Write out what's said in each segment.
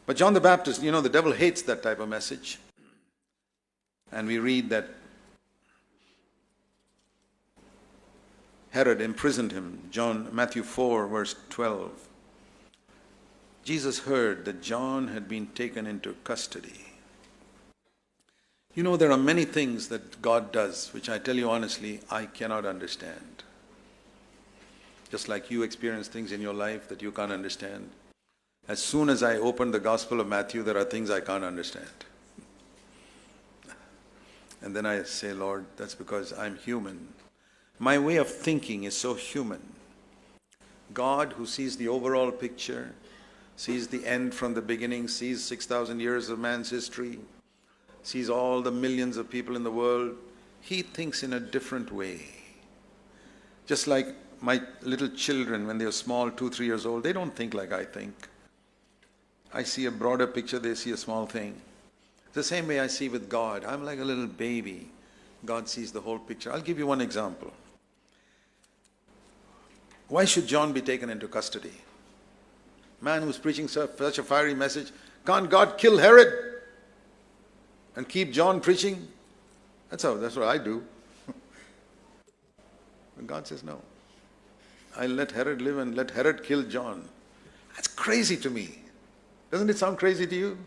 But John the Baptist, the devil hates that type of message. And we read that Herod imprisoned him. Matthew 4, verse 12. Jesus heard that John had been taken into custody. There are many things that God does, which I tell you honestly, I cannot understand. Just like you experience things in your life that you can't understand. As soon as I open the Gospel of Matthew, there are things I can't understand. And then I say, Lord, that's because I'm human. My way of thinking is so human. God, who sees the overall picture, sees the end from the beginning, sees 6,000 years of man's history, sees all the millions of people in the world, He thinks in a different way. Just like my little children, when they're small, 2, 3 years old, they don't think like I think. I see a broader picture, they see a small thing. The same way I see with God. I'm like a little baby. God sees the whole picture. I'll give you one example. Why should John be taken into custody? Man who's preaching such a fiery message, can't God kill Herod and keep John preaching? That's what I do. And God says no. I'll let Herod live and let Herod kill John. That's crazy to me. Doesn't it sound crazy to you?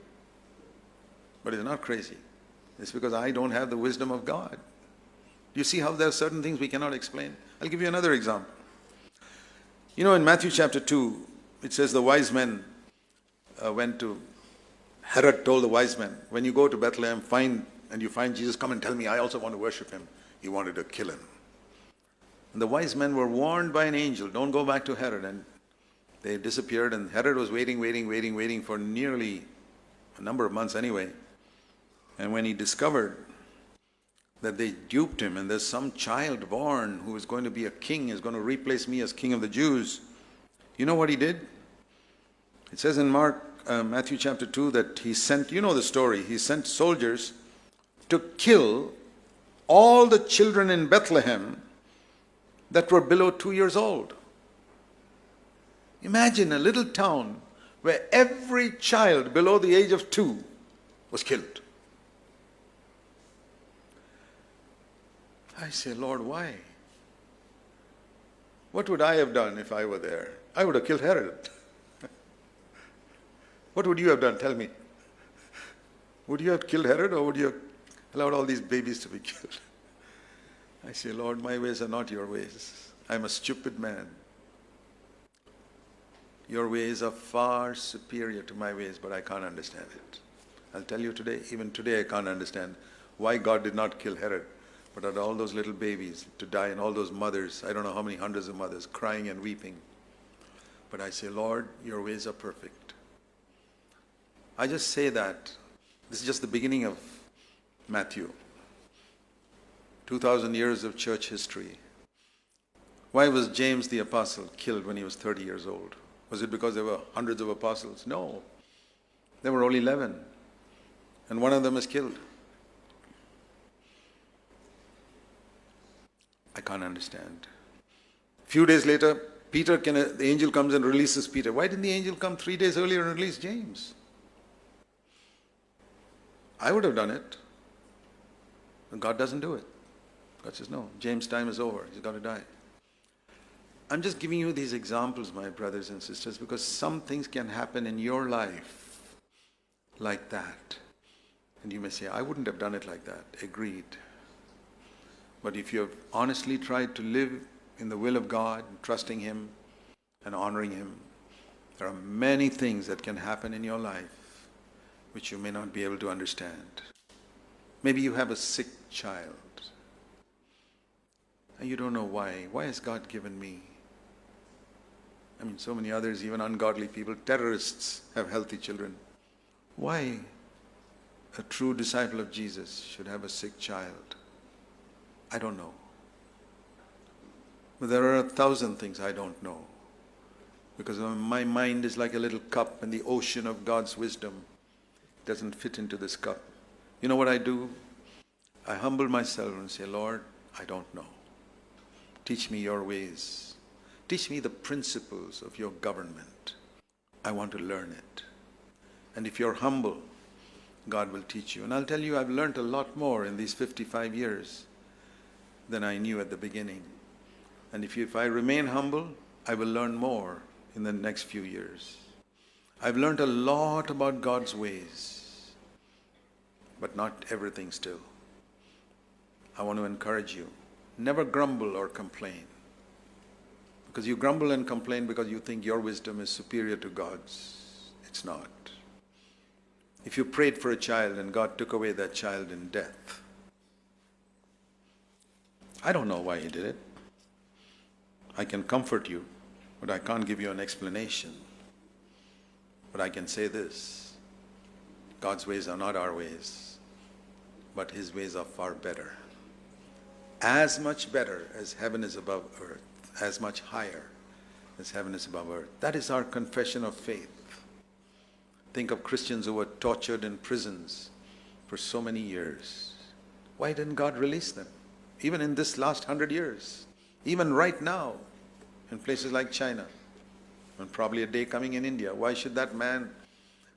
But it's not crazy. It's because I don't have the wisdom of God. You see how there are certain things we cannot explain? I'll give you another example. In Matthew chapter 2, it says the wise men Herod told the wise men, when you go to Bethlehem and you find Jesus, come and tell me, I also want to worship him. He wanted to kill him. And the wise men were warned by an angel, don't go back to Herod. And they disappeared, and Herod was waiting for nearly a number of months anyway. And when he discovered that they duped him and there's some child born who is going to be a king, is going to replace me as king of the Jews, you know what he did? It says in Matthew chapter 2 that he sent, the story, he sent soldiers to kill all the children in Bethlehem that were below 2 years old. Imagine a little town where every child below the age of 2 was killed. I say, Lord, why? What would I have done if I were there? I would have killed Herod. What would you have done? Tell me. Would you have killed Herod, or would you have allowed all these babies to be killed? I say, Lord, my ways are not your ways. I'm a stupid man. Your ways are far superior to my ways, but I can't understand it. I'll tell you today, even today I can't understand why God did not kill Herod, but had all those little babies to die, and all those mothers, I don't know how many hundreds of mothers, crying and weeping. But I say, Lord, your ways are perfect. I just say that. This is just the beginning of Matthew. 2,000 years of church history. Why was James the apostle killed when he was 30 years old? Was it because there were hundreds of apostles? No. There were only 11. And one of them is killed. I can't understand. A few days later, the angel comes and releases Peter. Why didn't the angel come 3 days earlier and release James? I would have done it. But God doesn't do it. God says, no, James' time is over. He's got to die. I'm just giving you these examples, my brothers and sisters, because some things can happen in your life like that. And you may say, I wouldn't have done it like that. Agreed. But if you have honestly tried to live in the will of God, trusting Him and honoring Him, there are many things that can happen in your life which you may not be able to understand. Maybe you have a sick child and you don't know why. Why has God given me? So many others, even ungodly people, terrorists, have healthy children. Why a true disciple of Jesus should have a sick child? I don't know. But there are 1,000 things I don't know. Because my mind is like a little cup, and the ocean of God's wisdom doesn't fit into this cup. You know what I do? I humble myself and say, Lord, I don't know. Teach me your ways. Teach me the principles of your government. I want to learn it. And if you're humble, God will teach you. And I'll tell you, I've learned a lot more in these 55 years than I knew at the beginning. And if I remain humble, I will learn more in the next few years. I've learned a lot about God's ways, but not everything still. I want to encourage you, never grumble or complain. Because you grumble and complain because you think your wisdom is superior to God's. It's not. If you prayed for a child and God took away that child in death, I don't know why He did it. I can comfort you, but I can't give you an explanation. But I can say this: God's ways are not our ways, but His ways are far better. As much better as heaven is above earth, as much higher as heaven is above earth. That is our confession of faith. Think of Christians who were tortured in prisons for so many years. Why didn't God release them? Even in this last 100 years. Even right now, in places like China, and probably a day coming in India. Why should that man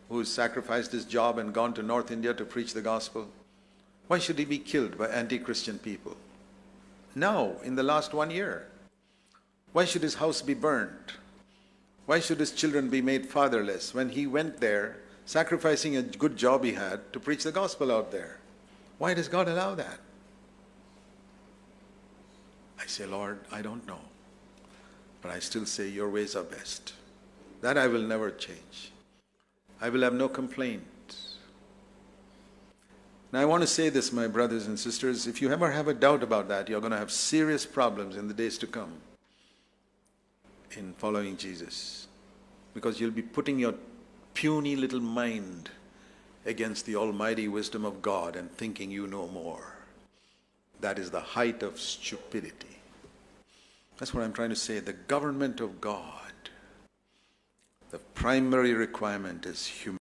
who sacrificed his job and gone to North India to preach the gospel, why should he be killed by anti-Christian people? Now, in the last 1 year. Why should his house be burned? Why should his children be made fatherless when he went there, sacrificing a good job he had to preach the gospel out there? Why does God allow that? I say, Lord, I don't know. But I still say your ways are best. That I will never change. I will have no complaint. Now I want to say this, my brothers and sisters, if you ever have a doubt about that, you're going to have serious problems in the days to come in following Jesus. Because you'll be putting your puny little mind against the almighty wisdom of God and thinking you know more. That is the height of stupidity. That's what I'm trying to say. The government of God, the primary requirement is humility.